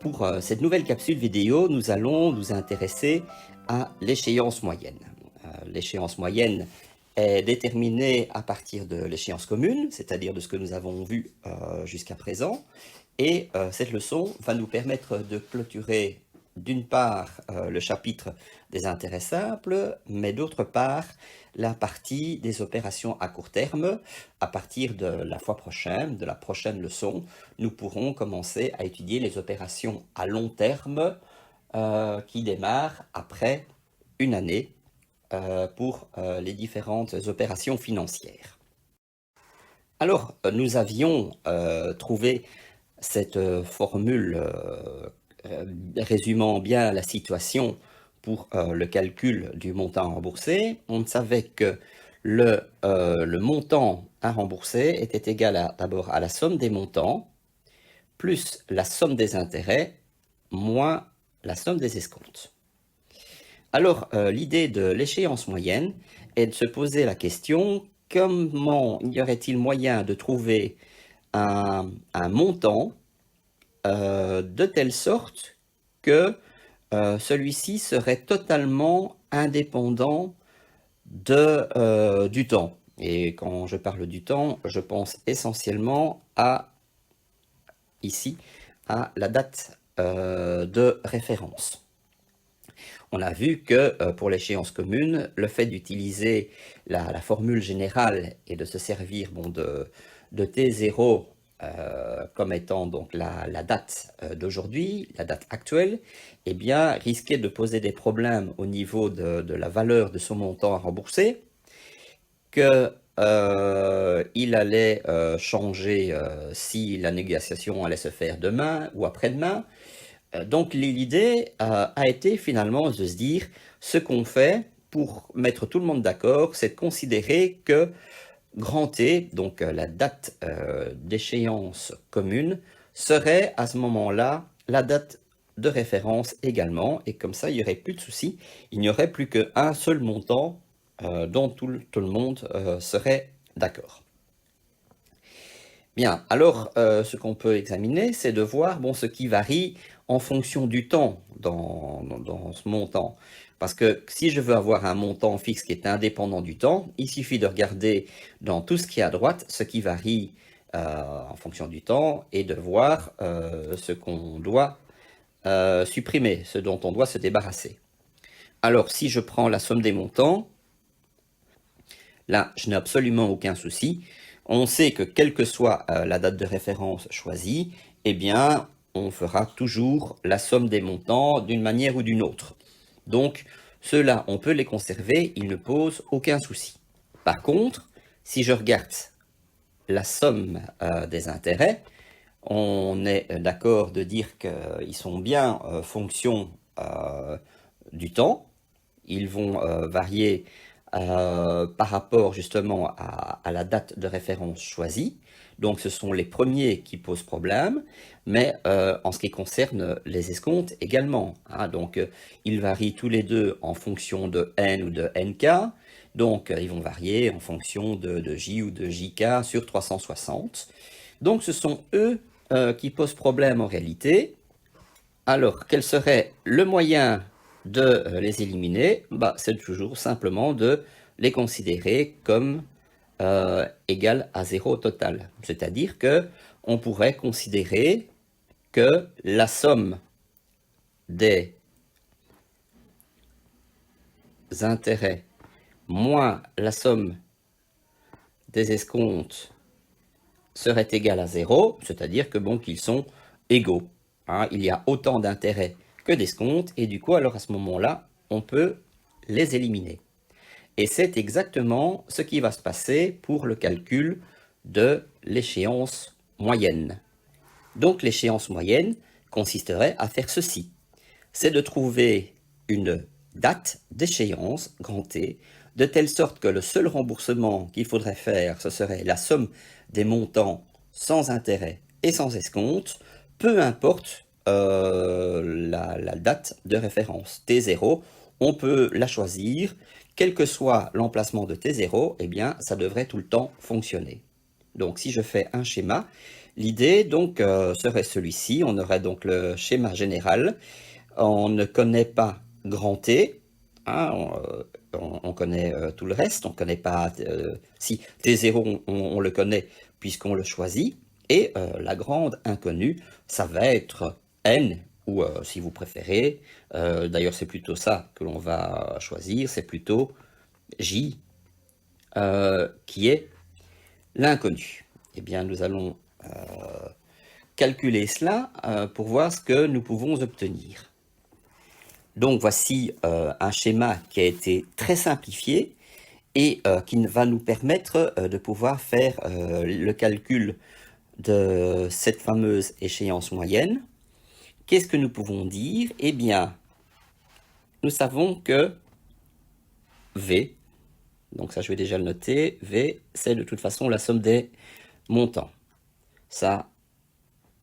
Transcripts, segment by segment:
Pour cette nouvelle capsule vidéo, nous allons nous intéresser à l'échéance moyenne. L'échéance moyenne est déterminée à partir de l'échéance commune, c'est-à-dire de ce que nous avons vu jusqu'à présent. Et cette leçon va nous permettre de clôturer d'une part le chapitre des intérêts simples, mais d'autre part la partie des opérations à court terme. À partir de la fois prochaine, de la prochaine leçon, nous pourrons commencer à étudier les opérations à long terme qui démarrent après une année pour les différentes opérations financières. Alors, nous avions trouvé cette formule résumant bien la situation pour le calcul du montant remboursé. On savait que le montant à rembourser était égal d'abord à la somme des montants plus la somme des intérêts moins la somme des escomptes. Alors, l'idée de l'échéance moyenne est de se poser la question: comment y aurait-il moyen de trouver un montant de telle sorte que celui-ci serait totalement indépendant du temps. Et quand je parle du temps, je pense essentiellement ici à la date de référence. On a vu que pour l'échéance commune, le fait d'utiliser la formule générale et de se servir de T0 comme étant donc la date d'aujourd'hui, la date actuelle, eh bien, risquait de poser des problèmes au niveau de la valeur de son montant à rembourser, qu'il allait changer si la négociation allait se faire demain ou après-demain. Donc l'idée a été finalement de se dire, ce qu'on fait pour mettre tout le monde d'accord, c'est de considérer que grand T, donc la date d'échéance commune, serait à ce moment-là la date de référence également, et comme ça il n'y aurait plus de soucis, il n'y aurait plus qu'un seul montant dont tout le monde serait d'accord. Bien, alors ce qu'on peut examiner, c'est de voir ce qui varie en fonction du temps dans ce montant. Parce que si je veux avoir un montant fixe qui est indépendant du temps, il suffit de regarder dans tout ce qui est à droite, ce qui varie en fonction du temps, et de voir ce qu'on doit supprimer, ce dont on doit se débarrasser. Alors, si je prends la somme des montants, là, je n'ai absolument aucun souci. On sait que quelle que soit la date de référence choisie, eh bien, on fera toujours la somme des montants d'une manière ou d'une autre. Donc, ceux-là, on peut les conserver, ils ne posent aucun souci. Par contre, si je regarde la somme des intérêts, on est d'accord de dire qu'ils sont bien fonction du temps. Ils vont varier par rapport justement à la date de référence choisie. Donc ce sont les premiers qui posent problème, mais en ce qui concerne les escomptes également. Donc ils varient tous les deux en fonction de n ou de nk. Donc ils vont varier en fonction de j ou de jk sur 360. Donc ce sont eux qui posent problème en réalité. Alors quel serait le moyen de les éliminer? C'est toujours simplement de les considérer comme égal à 0 au total. C'est-à-dire que on pourrait considérer que la somme des intérêts moins la somme des escomptes serait égale à 0, c'est-à-dire que qu'ils sont égaux. Il y a autant d'intérêts que d'escomptes, et du coup, alors à ce moment-là, on peut les éliminer. Et c'est exactement ce qui va se passer pour le calcul de l'échéance moyenne. Donc l'échéance moyenne consisterait à faire ceci. C'est de trouver une date d'échéance, grand T, de telle sorte que le seul remboursement qu'il faudrait faire, ce serait la somme des montants sans intérêt et sans escompte, peu importe la date de référence. T0, on peut la choisir, quel que soit l'emplacement de T0, eh bien, ça devrait tout le temps fonctionner. Donc, si je fais un schéma, L'idée donc serait celui-ci, on aurait donc le schéma général, on ne connaît pas grand T, hein, on connaît tout le reste, on ne connaît pas, si T0 on le connaît puisqu'on le choisit, et la grande inconnue, ça va être N, ou si vous préférez, d'ailleurs c'est plutôt ça que l'on va choisir, c'est plutôt J, qui est l'inconnu. Eh bien nous allons calculer cela pour voir ce que nous pouvons obtenir. Donc voici un schéma qui a été très simplifié et qui va nous permettre de pouvoir faire le calcul de cette fameuse échéance moyenne. Qu'est-ce que nous pouvons dire? Eh bien, nous savons que V, donc ça je vais déjà le noter, V c'est de toute façon la somme des montants. Ça,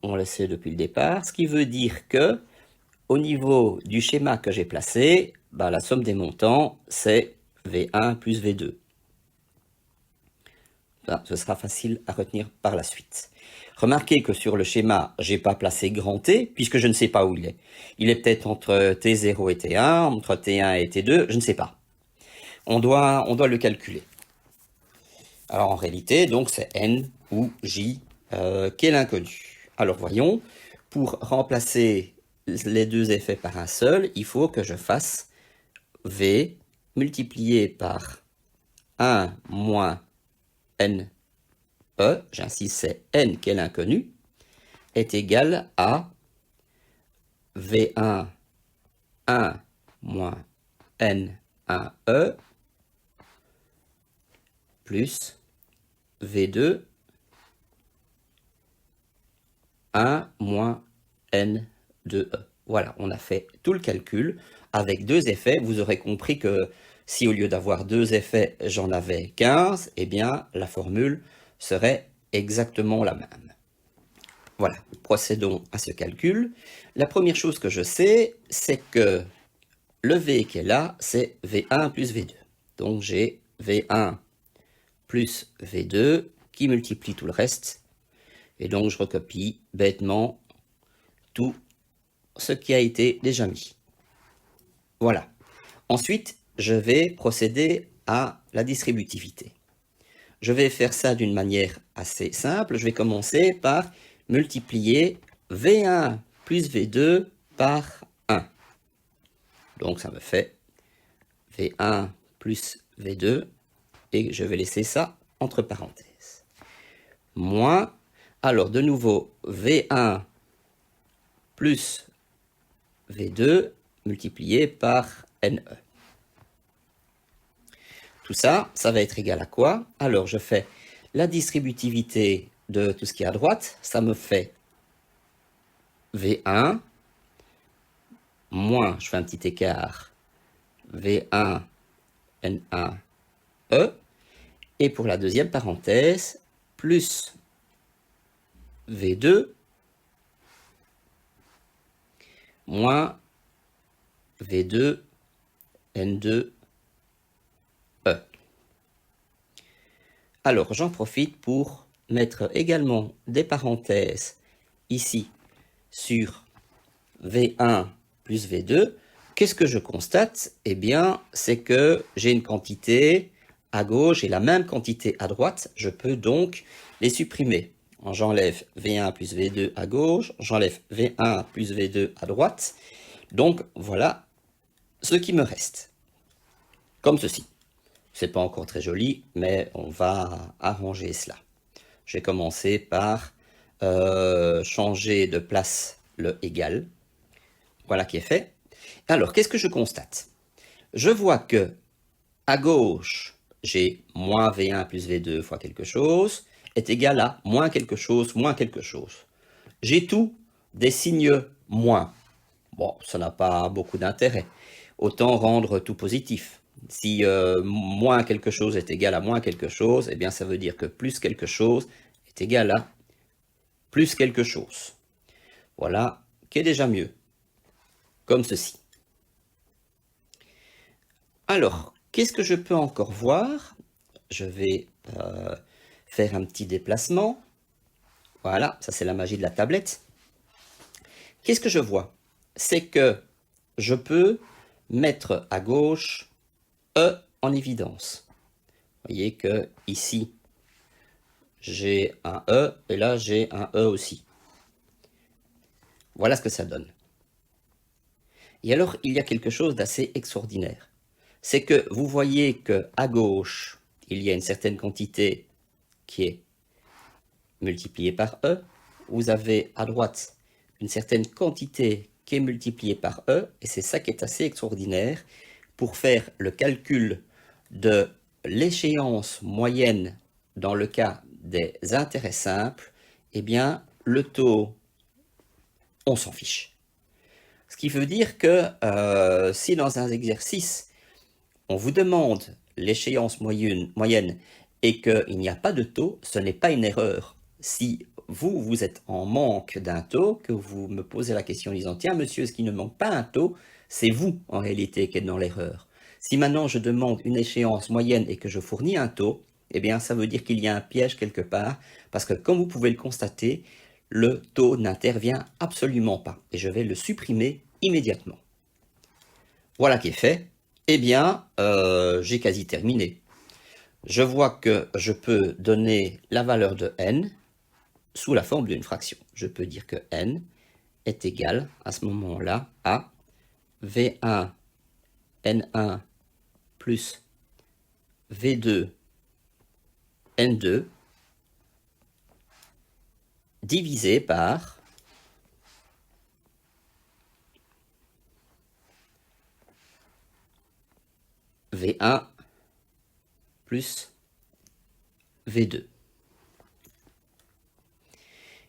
on le sait depuis le départ, ce qui veut dire que au niveau du schéma que j'ai placé, la somme des montants, c'est V1 plus V2. Ce sera facile à retenir par la suite. Remarquez que sur le schéma, je n'ai pas placé grand T, puisque je ne sais pas où il est. Il est peut-être entre T0 et T1, entre T1 et T2, je ne sais pas. On doit le calculer. Alors en réalité, donc c'est N ou J qui est l'inconnu. Alors voyons, pour remplacer les deux effets par un seul, il faut que je fasse V multiplié par 1 moins N, j'insiste c'est N qui est l'inconnu, est égal à V1, 1 moins N, 1E, plus V2, 1 moins N, 2E. Voilà, on a fait tout le calcul avec deux effets. Vous aurez compris que si au lieu d'avoir deux effets, j'en avais 15, eh bien la formule serait exactement la même. Voilà, procédons à ce calcul. La première chose que je sais, c'est que le V qui est là, c'est V1 plus V2. Donc j'ai V1 plus V2 qui multiplie tout le reste. Et donc je recopie bêtement tout ce qui a été déjà mis. Voilà. Ensuite, je vais procéder à la distributivité. Je vais faire ça d'une manière assez simple. Je vais commencer par multiplier V1 plus V2 par 1. Donc ça me fait V1 plus V2, et je vais laisser ça entre parenthèses. Moins, alors de nouveau, V1 plus V2 multiplié par NE. Tout ça, ça va être égal à quoi? Alors je fais la distributivité de tout ce qui est à droite, ça me fait V1 moins, je fais un petit écart, V1 N1 E, et pour la deuxième parenthèse, plus V2 moins V2 N2 E. Alors j'en profite pour mettre également des parenthèses ici sur V1 plus V2. Qu'est-ce que je constate? Eh bien, c'est que j'ai une quantité à gauche et la même quantité à droite. Je peux donc les supprimer. J'enlève V1 plus V2 à gauche, j'enlève V1 plus V2 à droite. Donc voilà ce qui me reste. Comme ceci. C'est pas encore très joli, mais on va arranger cela. Je vais commencer par changer de place le égal. Voilà qui est fait. Alors, qu'est-ce que je constate? Je vois que à gauche, j'ai moins V1 plus V2 fois quelque chose est égal à moins quelque chose moins quelque chose. J'ai tout des signes moins. Bon, ça n'a pas beaucoup d'intérêt. Autant rendre tout positif. Si moins quelque chose est égal à moins quelque chose, eh bien ça veut dire que plus quelque chose est égal à plus quelque chose. Voilà, qui est déjà mieux. Comme ceci. Alors, qu'est-ce que je peux encore voir? Je vais faire un petit déplacement. Voilà, ça c'est la magie de la tablette. Qu'est-ce que je vois? C'est que je peux mettre à gauche E en évidence. Vous voyez que ici, j'ai un E et là, j'ai un E aussi. Voilà ce que ça donne. Et alors, il y a quelque chose d'assez extraordinaire. C'est que vous voyez qu'à gauche, il y a une certaine quantité qui est multipliée par E. Vous avez à droite une certaine quantité qui est multipliée par E. Et c'est ça qui est assez extraordinaire pour faire le calcul de l'échéance moyenne dans le cas des intérêts simples. Eh bien, le taux, on s'en fiche. Ce qui veut dire que si dans un exercice, on vous demande l'échéance moyenne et qu'il n'y a pas de taux, ce n'est pas une erreur. Si vous êtes en manque d'un taux, que vous me posez la question en disant « Tiens, monsieur, est-ce qu'il ne manque pas un taux ?» C'est vous, en réalité, qui êtes dans l'erreur. Si maintenant je demande une échéance moyenne et que je fournis un taux, eh bien, ça veut dire qu'il y a un piège quelque part, parce que comme vous pouvez le constater, le taux n'intervient absolument pas, et je vais le supprimer immédiatement. Voilà qui est fait. Eh bien, j'ai quasi terminé. Je vois que je peux donner la valeur de n sous la forme d'une fraction. Je peux dire que n est égal à ce moment-là à V1 N1 plus V2 N2 divisé par V1 plus V2.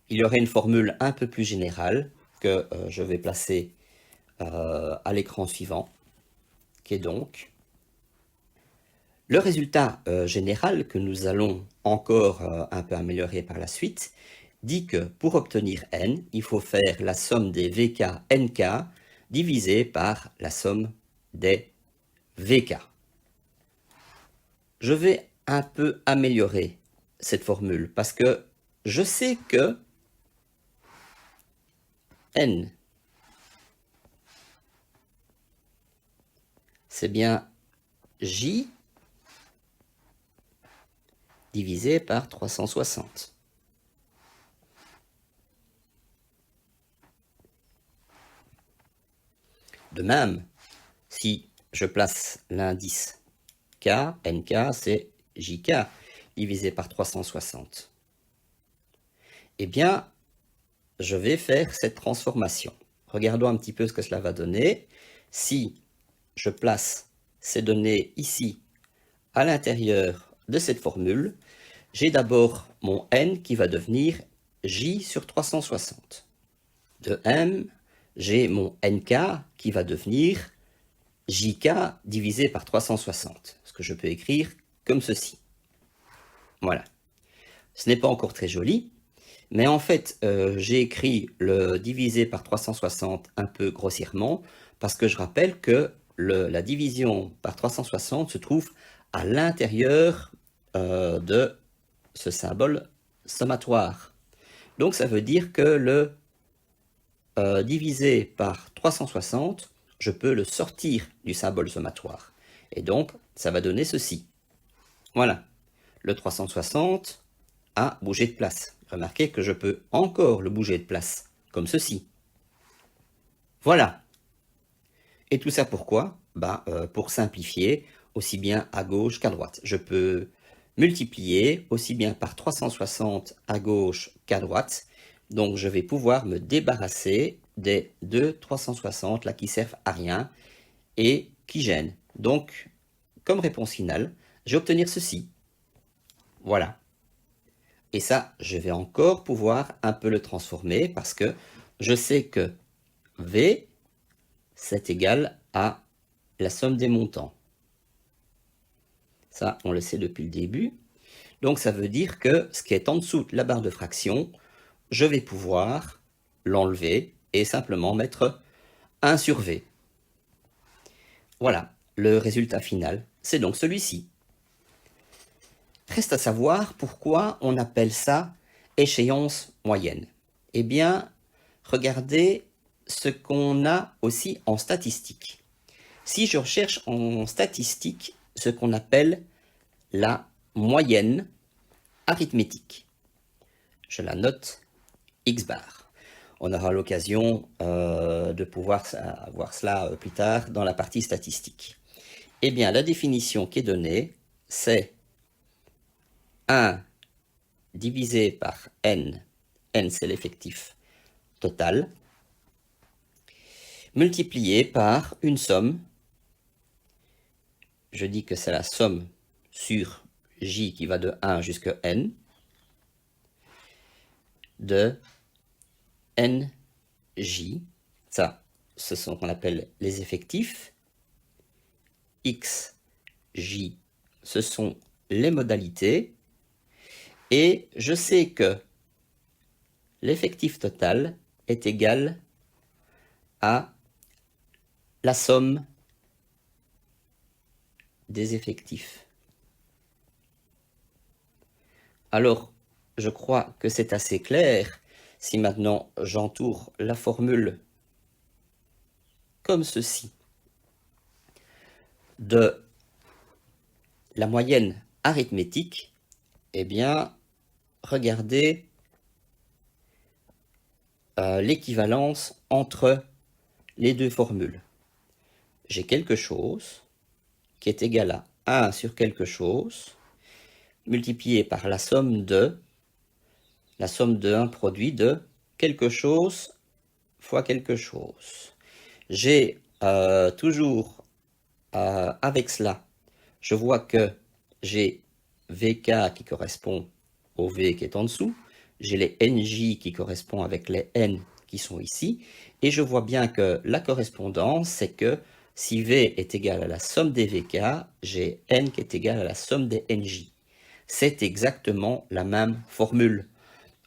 Il y aurait une formule un peu plus générale que je vais placer à l'écran suivant, qui est donc le résultat général que nous allons encore un peu améliorer par la suite, dit que pour obtenir n, il faut faire la somme des VK NK divisé par la somme des VK. Je vais un peu améliorer cette formule parce que je sais que n, c'est bien J divisé par 360. De même, si je place l'indice K, NK, c'est JK divisé par 360. Eh bien, je vais faire cette transformation. Regardons un petit peu ce que cela va donner. Si je place ces données ici, à l'intérieur de cette formule, j'ai d'abord mon n qui va devenir j sur 360. De m, j'ai mon nk qui va devenir jk divisé par 360, ce que je peux écrire comme ceci. Voilà. Ce n'est pas encore très joli, mais en fait, j'ai écrit le divisé par 360 un peu grossièrement, parce que je rappelle que la division par 360 se trouve à l'intérieur de ce symbole sommatoire. Donc ça veut dire que le divisé par 360, je peux le sortir du symbole sommatoire. Et donc, ça va donner ceci. Voilà. Le 360 a bougé de place. Remarquez que je peux encore le bouger de place, comme ceci. Voilà. Et tout ça pourquoi? Pour simplifier, aussi bien à gauche qu'à droite. Je peux multiplier aussi bien par 360 à gauche qu'à droite. Donc je vais pouvoir me débarrasser des deux 360 là qui servent à rien et qui gênent. Donc, comme réponse finale, je vais obtenir ceci. Voilà. Et ça, je vais encore pouvoir un peu le transformer parce que je sais que V, c'est égal à la somme des montants. Ça, on le sait depuis le début. Donc, ça veut dire que ce qui est en dessous de la barre de fraction, je vais pouvoir l'enlever et simplement mettre 1 sur V. Voilà, le résultat final, c'est donc celui-ci. Reste à savoir pourquoi on appelle ça échéance moyenne. Eh bien, regardez ce qu'on a aussi en statistique. Si je recherche en statistique ce qu'on appelle la moyenne arithmétique, je la note X bar. On aura l'occasion de pouvoir voir cela plus tard dans la partie statistique. Eh bien, la définition qui est donnée, c'est 1 divisé par n, n c'est l'effectif total, multiplié par une somme, je dis que c'est la somme sur j qui va de 1 jusqu'à n, de nj, ça, ce sont ce qu'on appelle les effectifs, x, j, ce sont les modalités, et je sais que l'effectif total est égal à la somme des effectifs. Alors, je crois que c'est assez clair si maintenant j'entoure la formule comme ceci de la moyenne arithmétique. Eh bien, regardez l'équivalence entre les deux formules. J'ai quelque chose qui est égal à 1 sur quelque chose multiplié par la somme de un produit de quelque chose fois quelque chose. J'ai toujours avec cela, je vois que j'ai VK qui correspond au V qui est en dessous, j'ai les NJ qui correspondent avec les N qui sont ici, et je vois bien que la correspondance, c'est que si V est égal à la somme des VK, j'ai N qui est égal à la somme des NJ. C'est exactement la même formule.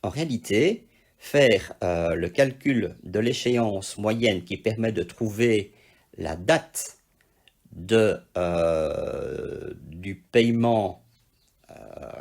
En réalité, faire le calcul de l'échéance moyenne qui permet de trouver la date du paiement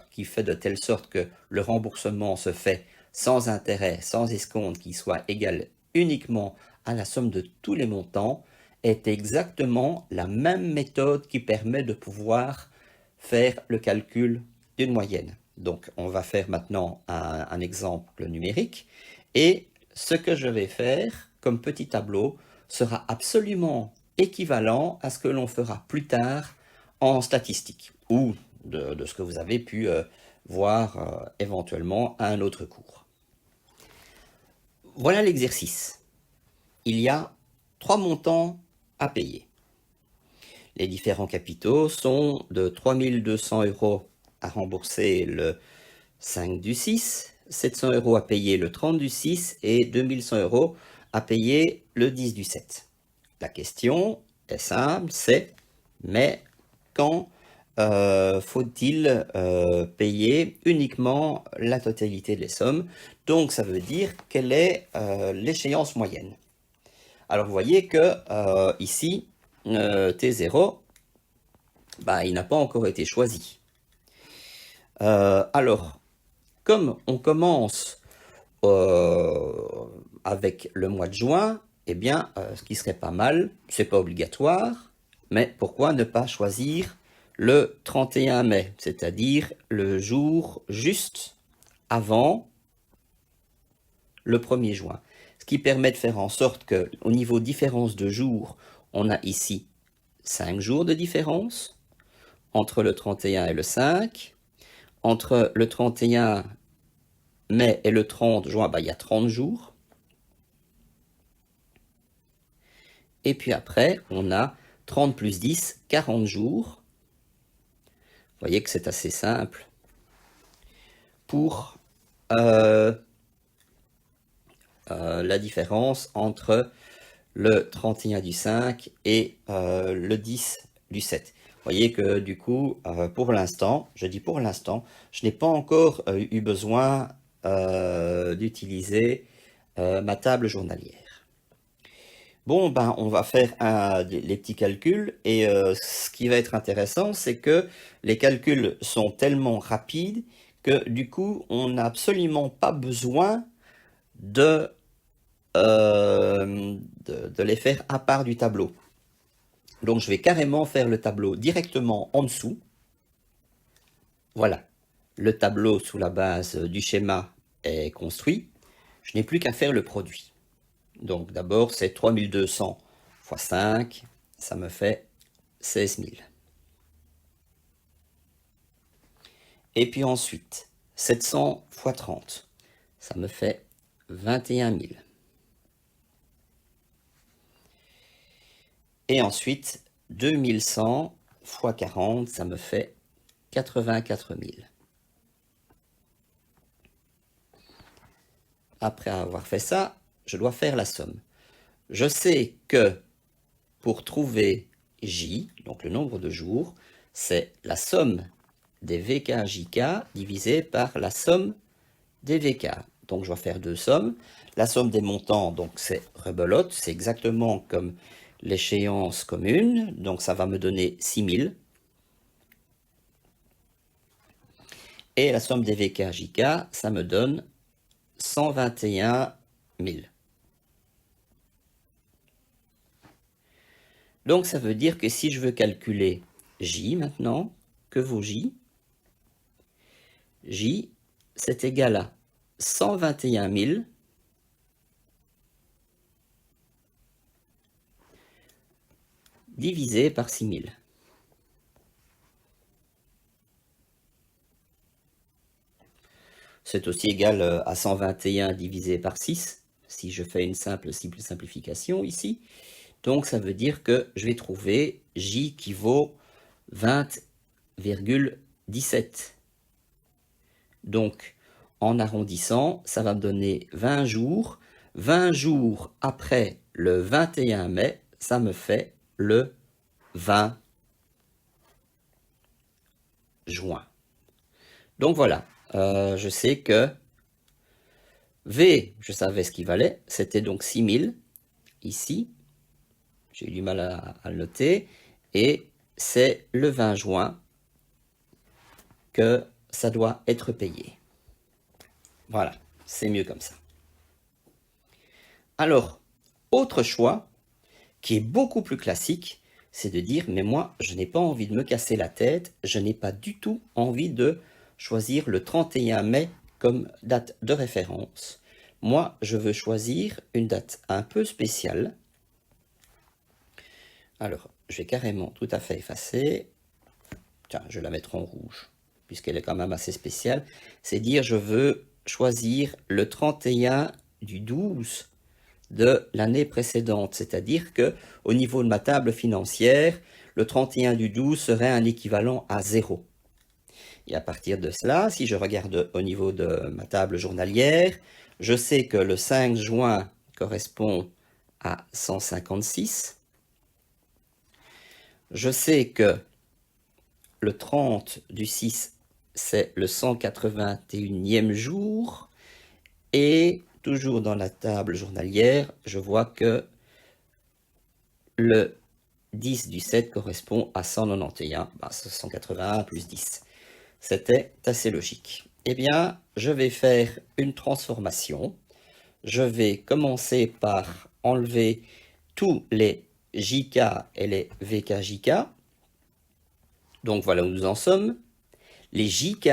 qui fait de telle sorte que le remboursement se fait sans intérêt, sans escompte, qui soit égal uniquement à la somme de tous les montants, est exactement la même méthode qui permet de pouvoir faire le calcul d'une moyenne. Donc, on va faire maintenant un exemple numérique, et ce que je vais faire comme petit tableau sera absolument équivalent à ce que l'on fera plus tard en statistique, ou de ce que vous avez pu voir éventuellement à un autre cours. Voilà l'exercice. Il y a 3 montants à payer. Les différents capitaux sont de 3 200 € à rembourser le 5 du 6, 700 € à payer le 30 du 6 et 2100 € à payer le 10 du 7. La question est simple, c'est mais quand faut-il payer uniquement la totalité des sommes? Donc ça veut dire quelle est l'échéance moyenne. Alors vous voyez que ici, T0, il n'a pas encore été choisi. Alors, comme on commence avec le mois de juin, eh bien, ce qui serait pas mal, c'est pas obligatoire, mais pourquoi ne pas choisir le 31 mai, c'est-à-dire le jour juste avant le 1er juin. Ce qui permet de faire en sorte que, au niveau différence de jours, on a ici 5 jours de différence entre le 31 et le 5. Entre le 31 mai et le 30 juin, il y a 30 jours. Et puis après, on a 30 plus 10, 40 jours. Vous voyez que c'est assez simple pour la différence entre le 31 du 5 et le 10 du 7. Vous voyez que du coup, pour l'instant, je dis pour l'instant, je n'ai pas encore eu besoin d'utiliser ma table journalière. Bon, on va faire les petits calculs, et ce qui va être intéressant, c'est que les calculs sont tellement rapides que du coup, on n'a absolument pas besoin de les faire à part du tableau. Donc je vais carrément faire le tableau directement en dessous. Voilà, le tableau sous la base du schéma est construit. Je n'ai plus qu'à faire le produit. Donc d'abord c'est 3200 x 5, ça me fait 16 000. Et puis ensuite 700 x 30, ça me fait 21 000. Et ensuite 2100 x 40, ça me fait 84 000. Après avoir fait ça, je dois faire la somme. Je sais que pour trouver J, donc le nombre de jours, c'est la somme des VK-JK divisé par la somme des VK. Donc je vais faire deux sommes. La somme des montants, donc c'est rebelote, c'est exactement comme l'échéance commune, donc ça va me donner 6000. Et la somme des VK-JK, ça me donne 121 000. Donc ça veut dire que si je veux calculer J maintenant, que vaut J? J, c'est égal à 121 000 divisé par 6000. C'est aussi égal à 121 divisé par 6, si je fais une simple simplification ici. Donc ça veut dire que je vais trouver J qui vaut 20,17. Donc en arrondissant, ça va me donner 20 jours. 20 jours après le 21 mai, ça me fait le 20 juin. Donc voilà, je sais que V, je savais ce qu'il valait, c'était donc 6000 ici. J'ai eu du mal à le noter. Et c'est le 20 juin que ça doit être payé. Voilà, c'est mieux comme ça. Alors, autre choix, qui est beaucoup plus classique, c'est de dire, mais moi, je n'ai pas envie de me casser la tête, je n'ai pas du tout envie de choisir le 31 mai comme date de référence. Moi, je veux choisir une date un peu spéciale. Alors, je vais carrément tout à fait effacer. Tiens, je vais la mettre en rouge, puisqu'elle est quand même assez spéciale. C'est dire, je veux choisir le 31 du 12 de l'année précédente. C'est-à-dire que au niveau de ma table financière, le 31 du 12 serait un équivalent à 0. Et à partir de cela, si je regarde au niveau de ma table journalière, je sais que le 5 juin correspond à 156. Je sais que le 30 du 6, c'est le 181e jour. Et toujours dans la table journalière, je vois que le 10 du 7 correspond à 191, 181 plus 10. C'était assez logique. Eh bien, je vais faire une transformation. Je vais commencer par enlever tous les JK et les VKJK. Donc voilà où nous en sommes. Les JK,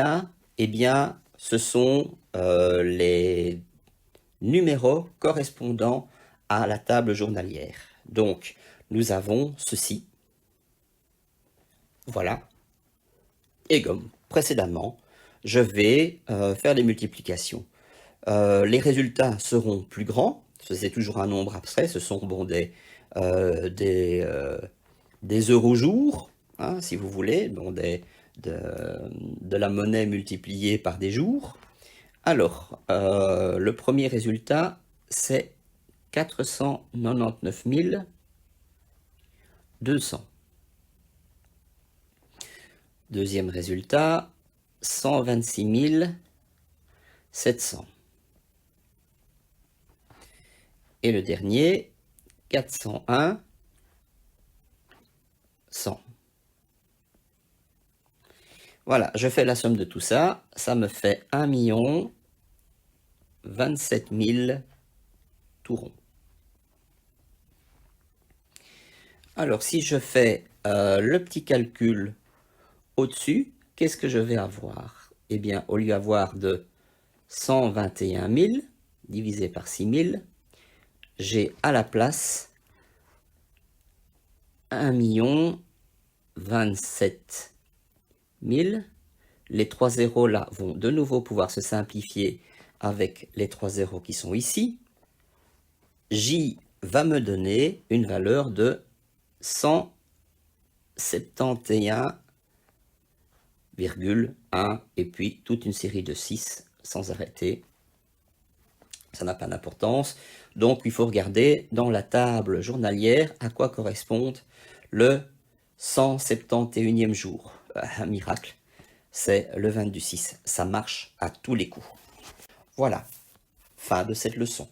eh bien, ce sont les numéros correspondant à la table journalière. Donc, nous avons ceci. Voilà. Et comme précédemment, je vais faire des multiplications. Les résultats seront plus grands. C'est toujours un nombre abstrait. Ce sont bon, des euros jours, hein, si vous voulez, bon, de la monnaie multipliée par des jours. Alors, le premier résultat, c'est 499 200. Deuxième résultat, 126 700. Et le dernier, 401 100. Voilà, je fais la somme de tout ça. Ça me fait 1 027 000 tout rond. Alors, si je fais le petit calcul au-dessus, qu'est-ce que je vais avoir? Eh bien, au lieu d'avoir de 121 000 divisé par 6 000, j'ai à la place 1 027 000. Les 3 zéros là vont de nouveau pouvoir se simplifier avec les 3 zéros qui sont ici. J va me donner une valeur de 171,1 et puis toute une série de 6 sans arrêter. Ça n'a pas d'importance. Donc il faut regarder dans la table journalière à quoi correspond le 171e jour. Un miracle, c'est le 20 du 6. Ça marche à tous les coups. Voilà, fin de cette leçon.